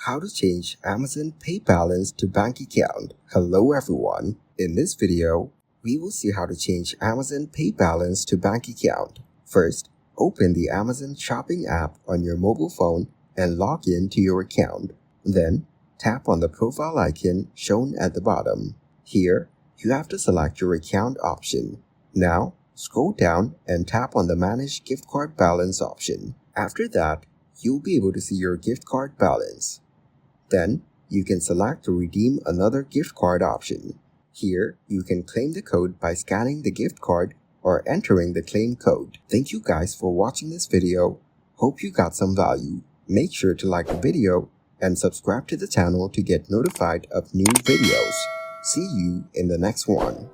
How to change Amazon Pay balance to bank account. Hello everyone. In this video, we will see how to change Amazon Pay balance to bank account. First, open the Amazon Shopping app on your mobile phone and log in to your account. Then, tap on the profile icon shown at the bottom. Here, you have to select your account option. Now, scroll down and tap on the Manage Gift Card Balance option. After that, you'll be able to see your gift card balance. Then, you can select to redeem another gift card option. Here, you can claim the code by scanning the gift card or entering the claim code. Thank you guys for watching this video. Hope you got some value. Make sure to like the video and subscribe to the channel to get notified of new videos. See you in the next one.